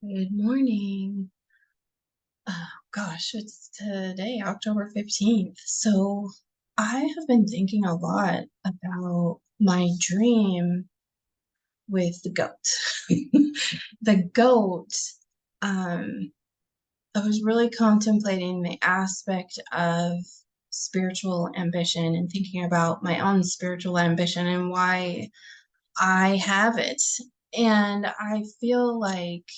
Good morning. Oh gosh, it's today, October 15th. So I have been thinking a lot about my dream with the goat. The goat, um, I was really contemplating the aspect of spiritual ambition and thinking about my own spiritual ambition and why I have it. And I feel like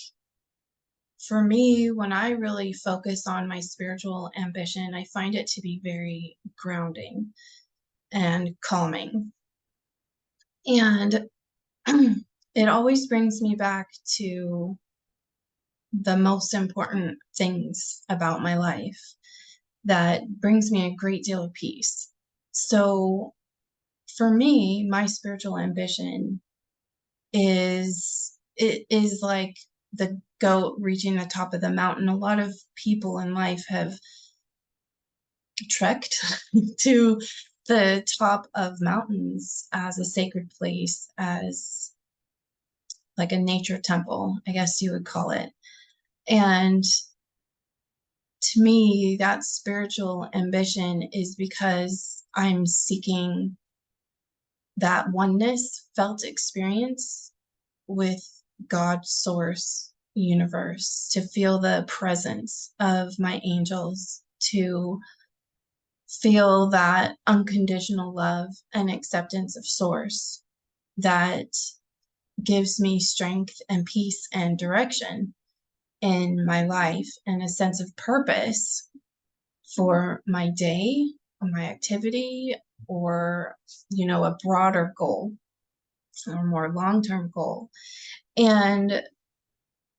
for me, when I really focus on my spiritual ambition, I find it to be very grounding and calming. And it always brings me back to the most important things about my life that brings me a great deal of peace. So for me, my spiritual ambition is like the goat reaching the top of the mountain. A lot of people in life have trekked to the top of mountains as a sacred place, as like a nature temple, I guess you would call it. And to me, that spiritual ambition is because I'm seeking that oneness felt experience with God, source, universe, to feel the presence of my angels, to feel that unconditional love and acceptance of source that gives me strength and peace and direction in my life and a sense of purpose for my day or my activity or a broader goal or more long-term goal. And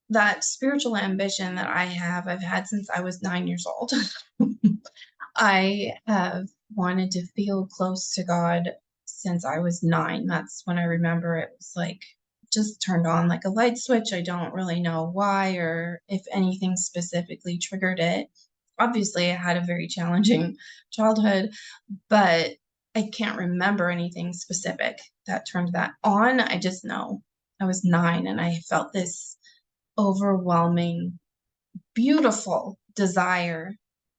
that spiritual ambition that I've had since I was 9 years old. I have wanted to feel close to God since I was 9. That's when I remember it was like just turned on like a light switch. I don't really know why or if anything specifically triggered it. Obviously, I had a very challenging childhood, but I can't remember anything specific that turned that on. I just know I was 9 and I felt this overwhelming, beautiful desire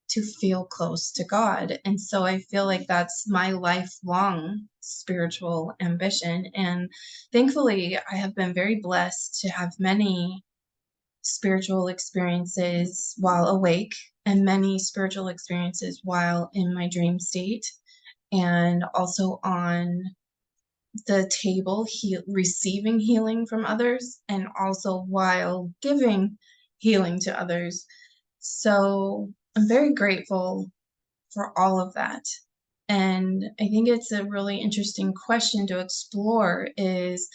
to feel close to God. And so I feel like that's my lifelong spiritual ambition. And thankfully, I have been very blessed to have many spiritual experiences while awake and many spiritual experiences while in my dream state and also on the table receiving healing from others and also while giving healing to others. So I'm very grateful for all of that. And I think it's a really interesting question to explore is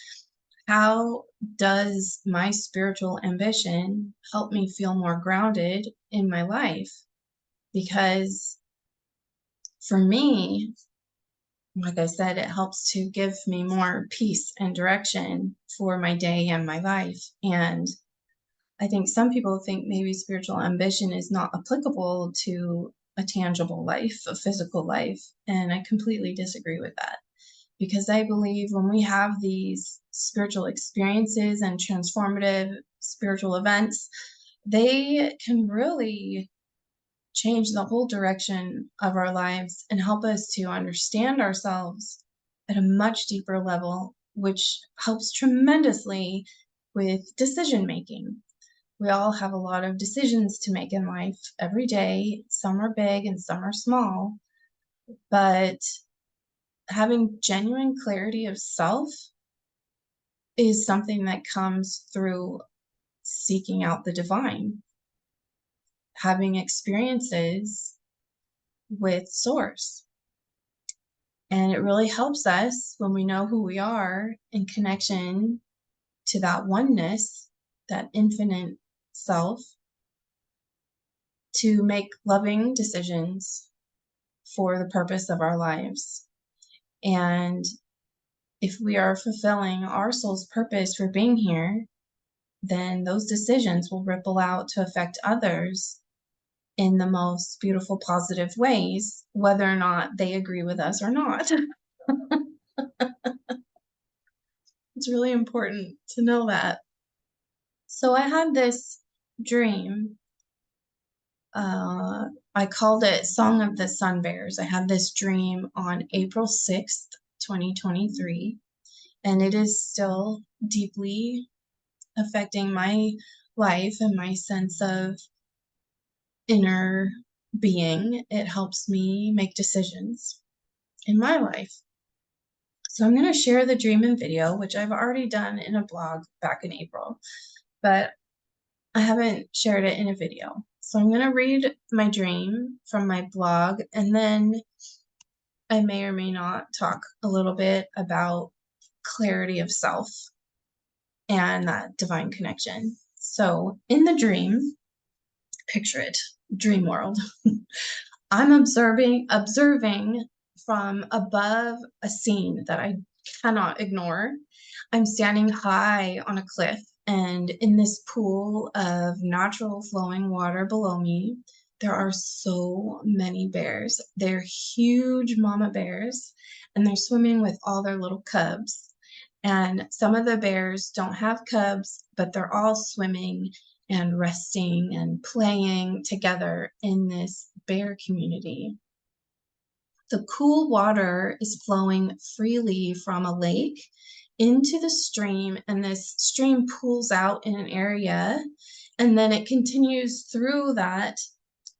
how does my spiritual ambition help me feel more grounded in my life? Because for me, like I said, it helps to give me more peace and direction for my day and my life. And I think some people think maybe spiritual ambition is not applicable to a tangible life, a physical life. And I completely disagree with that because I believe when we have these spiritual experiences and transformative spiritual events, they can really change the whole direction of our lives and help us to understand ourselves at a much deeper level, which helps tremendously with decision making. We all have a lot of decisions to make in life every day. Some are big and some are small, but having genuine clarity of self is something that comes through seeking out the divine, having experiences with source. And it really helps us when we know who we are in connection to that oneness, that infinite self, to make loving decisions for the purpose of our lives. And if we are fulfilling our soul's purpose for being here, then those decisions will ripple out to affect others in the most beautiful, positive ways, whether or not they agree with us or not. It's really important to know that. So I had this dream. I called it Song of the Sun Bears. I had this dream on April 6th, 2023, and it is still deeply affecting my life and my sense of inner being. It helps me make decisions in my life. So I'm going to share the dream in video, which I've already done in a blog back in April, but I haven't shared it in a video. So I'm going to read my dream from my blog, and then I may or may not talk a little bit about clarity of self and that divine connection. So in the dream, picture it, dream world. I'm observing from above a scene that I cannot ignore. I'm standing high on a cliff, and in this pool of natural flowing water below me, there are so many bears. They're huge mama bears, and they're swimming with all their little cubs. And some of the bears don't have cubs, but they're all swimming and resting and playing together in this bear community. The cool water is flowing freely from a lake into the stream, and this stream pools out in an area, and then it continues through that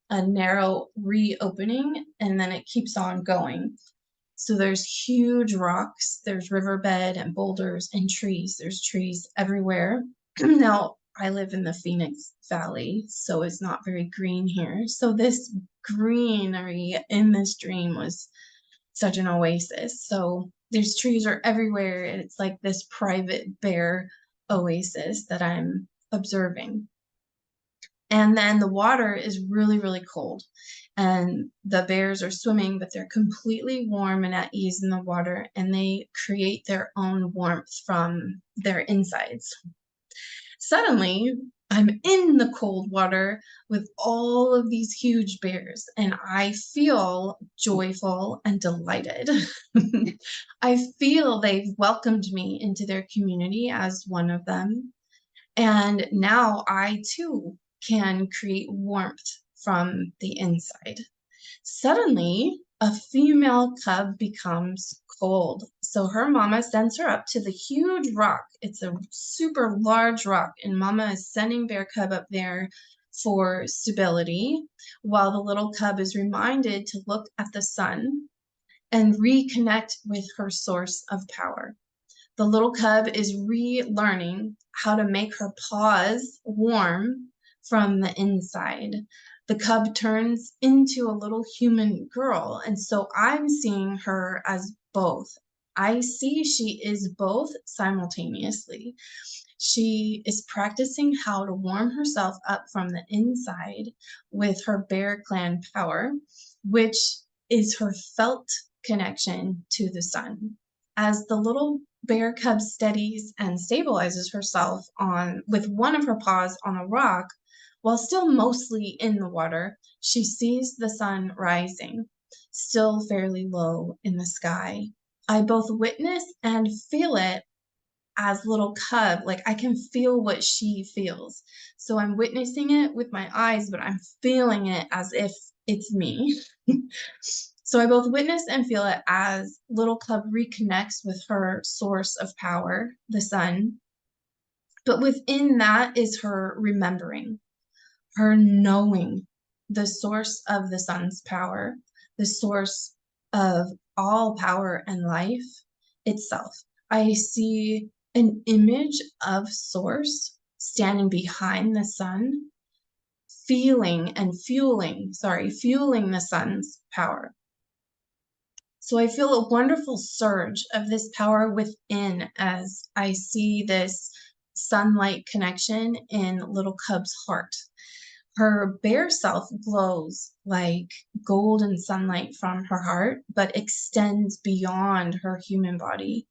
a narrow reopening, and then it keeps on going. So there's huge rocks, there's riverbed and boulders and trees. There's trees everywhere. Now, I live in the Phoenix Valley, so it's not very green here. So this greenery in this dream was such an oasis. So there's trees are everywhere, and it's like this private bear oasis that I'm observing. And then the water is really, really cold. And the bears are swimming, but they're completely warm and at ease in the water, and they create their own warmth from their insides. Suddenly, I'm in the cold water with all of these huge bears, and I feel joyful and delighted. I feel they've welcomed me into their community as one of them. And now I too can create warmth from the inside. Suddenly, a female cub becomes cold. So her mama sends her up to the huge rock. It's a super large rock, and mama is sending bear cub up there for stability, while the little cub is reminded to look at the sun and reconnect with her source of power. The little cub is relearning how to make her paws warm from the inside. The cub turns into a little human girl, and so I'm seeing her as both. I see she is both simultaneously. She is practicing how to warm herself up from the inside with her Bear Clan power, which is her felt connection to the sun. As the little bear cub steadies and stabilizes herself on with one of her paws on a rock, while still mostly in the water, she sees the sun rising, still fairly low in the sky. I both witness and feel it as little cub. Like I can feel what she feels. So I'm witnessing it with my eyes, but I'm feeling it as if it's me. So I both witness and feel it as little cub reconnects with her source of power, the sun. But within that is her remembering, her knowing the source of the sun's power, the source of all power and life itself. I see an image of source standing behind the sun, fueling the sun's power. So I feel a wonderful surge of this power within as I see this sunlight connection in little cub's heart. Her bare self glows like golden sunlight from her heart, but extends beyond her human body.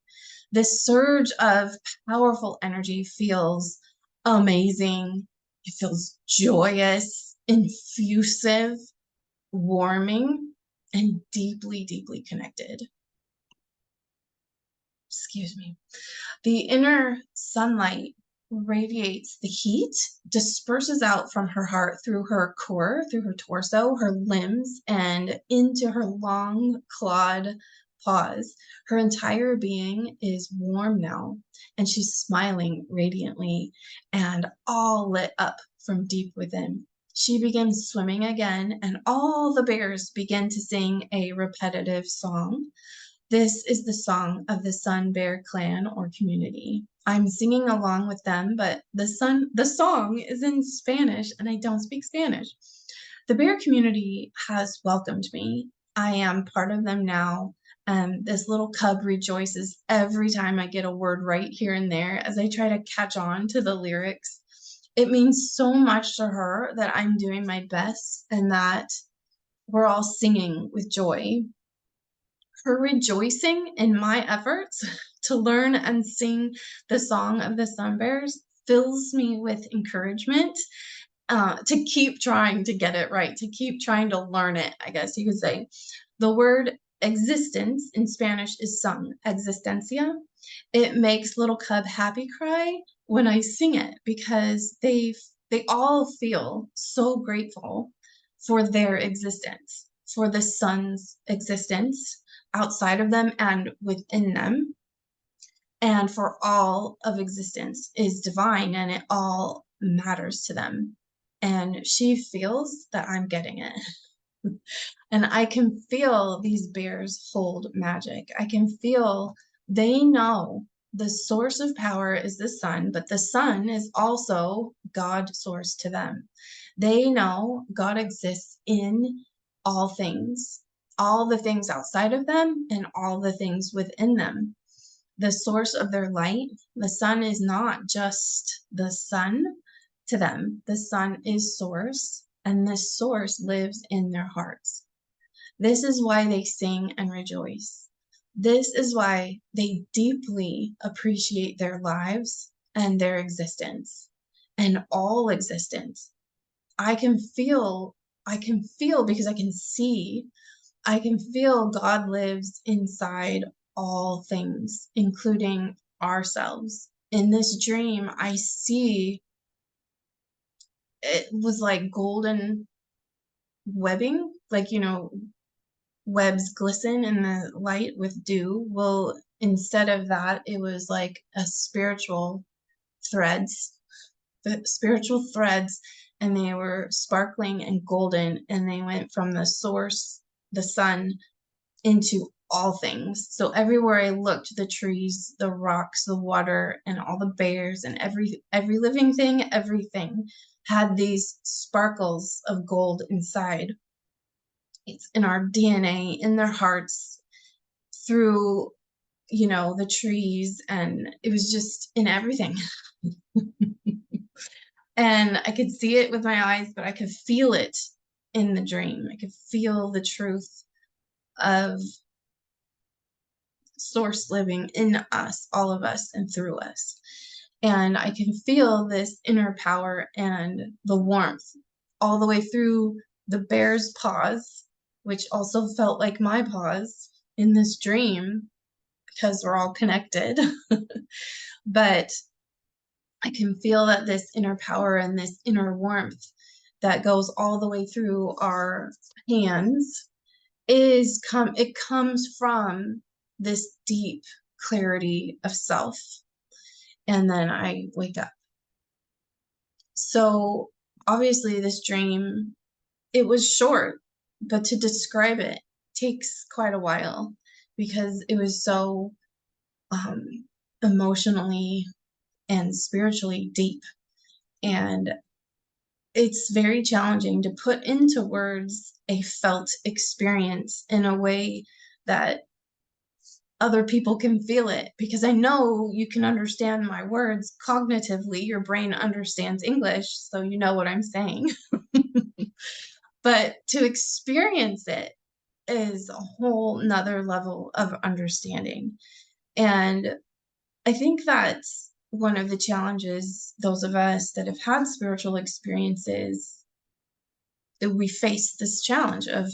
This surge of powerful energy feels amazing. It feels joyous, infusive, warming, and deeply, deeply connected. Excuse me. The inner sunlight radiates the heat, disperses out from her heart through her core, through her torso, her limbs, and into her long clawed paws. Her entire being is warm now, and she's smiling radiantly and all lit up from deep within. She begins swimming again, and all the bears begin to sing a repetitive song. This is the song of the Sun Bear clan or community. I'm singing along with them, but the song is in Spanish and I don't speak Spanish. The bear community has welcomed me. I am part of them now. This little cub rejoices every time I get a word right here and there as I try to catch on to the lyrics. It means so much to her that I'm doing my best and that we're all singing with joy. Her rejoicing in my efforts to learn and sing the song of the Sun Bears fills me with encouragement to keep trying to get it right, to keep trying to learn it, I guess you could say. The word existence in Spanish is sung, existencia. It makes little cub happy cry when I sing it because they all feel so grateful for their existence, for the sun's existence outside of them and within them, and for all of existence is divine and it all matters to them. And she feels that I'm getting it. And I can feel these bears hold magic. I can feel they know the source of power is the sun, but the sun is also God's source to them. They know God exists in all things, all the things outside of them and all the things within them. The source of their light, the sun is not just the sun to them. The sun is source, and this source lives in their hearts. This is why they sing and rejoice. This is why they deeply appreciate their lives and their existence and all existence. I can feel because I can feel God lives inside all things, including ourselves. In this dream, I see it was like golden webbing, like, webs glisten in the light with dew. Well, instead of that, it was like a spiritual threads, and they were sparkling and golden, and they went from the source, the sun, into all things. So everywhere I looked, the trees, the rocks, the water, and all the bears, and every living thing, everything had these sparkles of gold inside. It's in our DNA, in their hearts, through, the trees, and it was just in everything. And I could see it with my eyes, but I could feel it in the dream. I could feel the truth of source living in us, all of us, and through us. And I can feel this inner power and the warmth all the way through the bear's paws, which also felt like my paws in this dream because we're all connected. But I can feel that this inner power and this inner warmth that goes all the way through our hands it comes from this deep clarity of self. And then I wake up. So obviously this dream, it was short, but to describe it takes quite a while because it was so emotionally and spiritually deep. And it's very challenging to put into words a felt experience in a way that other people can feel it, because I know you can understand my words cognitively. Your brain understands English, so you know what I'm saying. But to experience it is a whole nother level of understanding. And I think that's one of the challenges, those of us that have had spiritual experiences, that we face this challenge of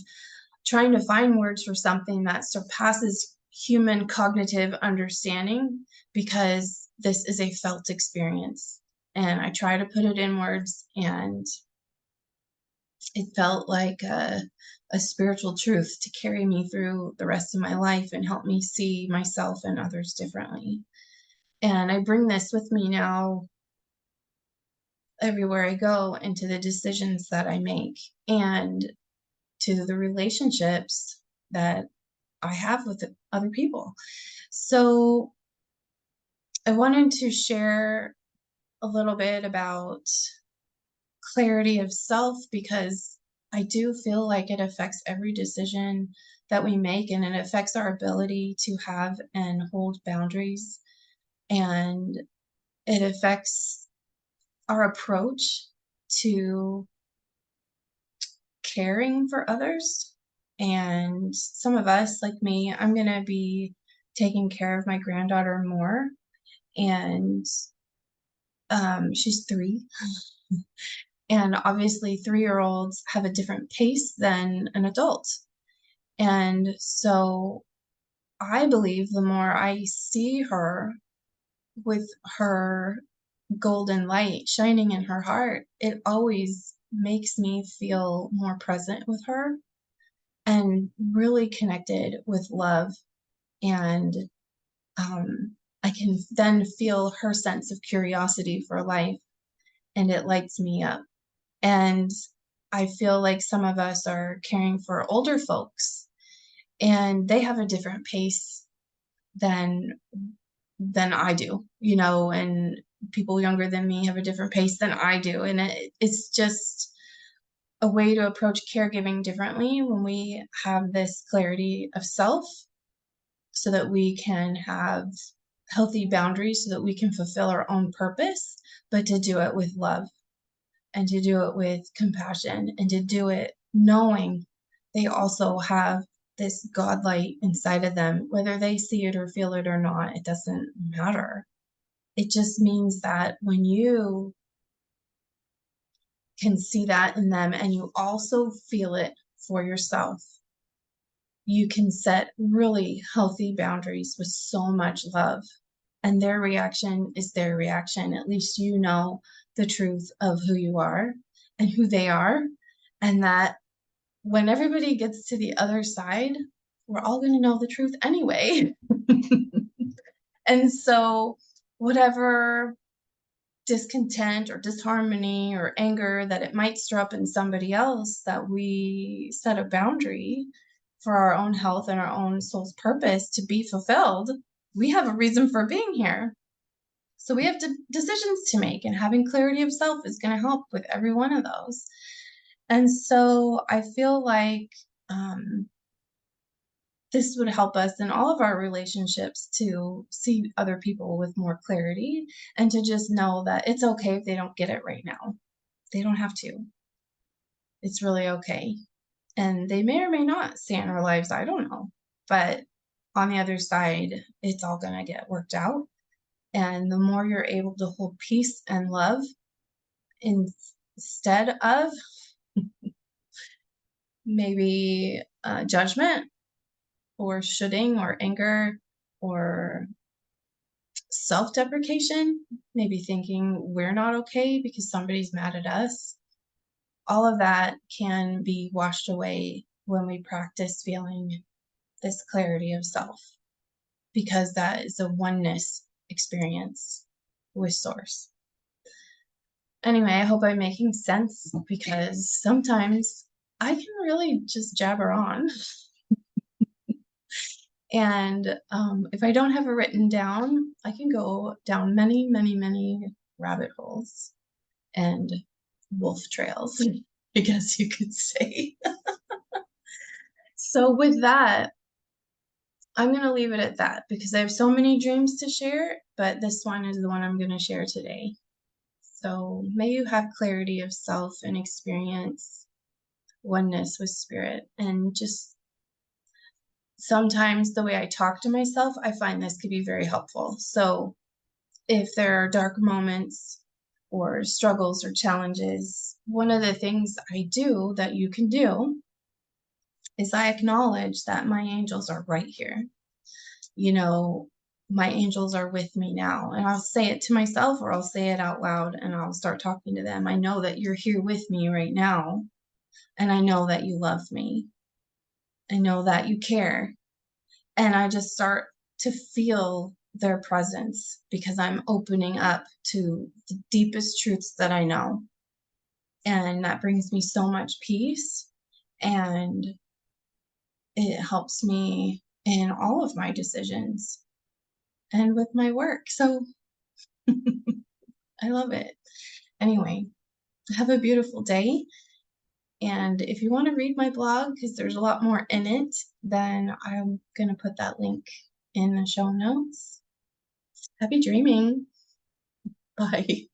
trying to find words for something that surpasses human cognitive understanding, because this is a felt experience. and I try to put it in words, and it felt like a spiritual truth to carry me through the rest of my life and help me see myself and others differently. And I bring this with me now everywhere I go, into the decisions that I make and to the relationships that I have with other people. So I wanted to share a little bit about clarity of self, because I do feel like it affects every decision that we make, and it affects our ability to have and hold boundaries, and it affects our approach to caring for others. And some of us, like me, I'm going to be taking care of my granddaughter more. And she's 3. And obviously, 3-year-olds have a different pace than an adult. And so I believe the more I see her with her golden light shining in her heart, it always makes me feel more present with her and really connected with love. And I can then feel her sense of curiosity for life, and it lights me up. And I feel like some of us are caring for older folks, and they have a different pace than I do, and people younger than me have a different pace than I do. And it's just a way to approach caregiving differently when we have this clarity of self, so that we can have healthy boundaries, so that we can fulfill our own purpose, but to do it with love, and to do it with compassion, and to do it knowing they also have this God light inside of them. Whether they see it or feel it or not, it doesn't matter. It just means that when you can see that in them, and you also feel it for yourself, you can set really healthy boundaries with so much love. And their reaction is their reaction. At least you know the truth of who you are and who they are. And that when everybody gets to the other side, we're all going to know the truth anyway. And so, whatever discontent or disharmony or anger that it might stir up in somebody else, that we set a boundary for our own health and our own soul's purpose to be fulfilled. We have a reason for being here. So we have decisions to make, and having clarity of self is going to help with every one of those. And so I feel like this would help us in all of our relationships to see other people with more clarity, and to just know that it's okay if they don't get it right now. They don't have to. It's really okay. And they may or may not stay in our lives. I don't know. But on the other side, it's all going to get worked out. And the more you're able to hold peace and love instead of maybe judgment or shoulding or anger or self-deprecation, maybe thinking we're not okay because somebody's mad at us, all of that can be washed away when we practice feeling this clarity of self, because that is a oneness experience with source. Anyway, I hope I'm making sense, because sometimes I can really just jabber on. And if I don't have it written down, I can go down many, many, many rabbit holes and wolf trails, I guess you could say. So with that, I'm going to leave it at that, because I have so many dreams to share, but this one is the one I'm going to share today. So may you have clarity of self and experience oneness with spirit. And just sometimes the way I talk to myself, I find this could be very helpful. So if there are dark moments or struggles or challenges, one of the things I do that you can do is I acknowledge that my angels are right here. You know, my angels are with me now. And I'll say it to myself or I'll say it out loud and I'll start talking to them. I know that you're here with me right now. And I know that you love me. I know that you care. And I just start to feel their presence because I'm opening up to the deepest truths that I know. And that brings me so much peace. And it helps me in all of my decisions and with my work. So I love it. Anyway, have a beautiful day. And if you want to read my blog, because there's a lot more in it, then I'm going to put that link in the show notes. Happy dreaming. Bye.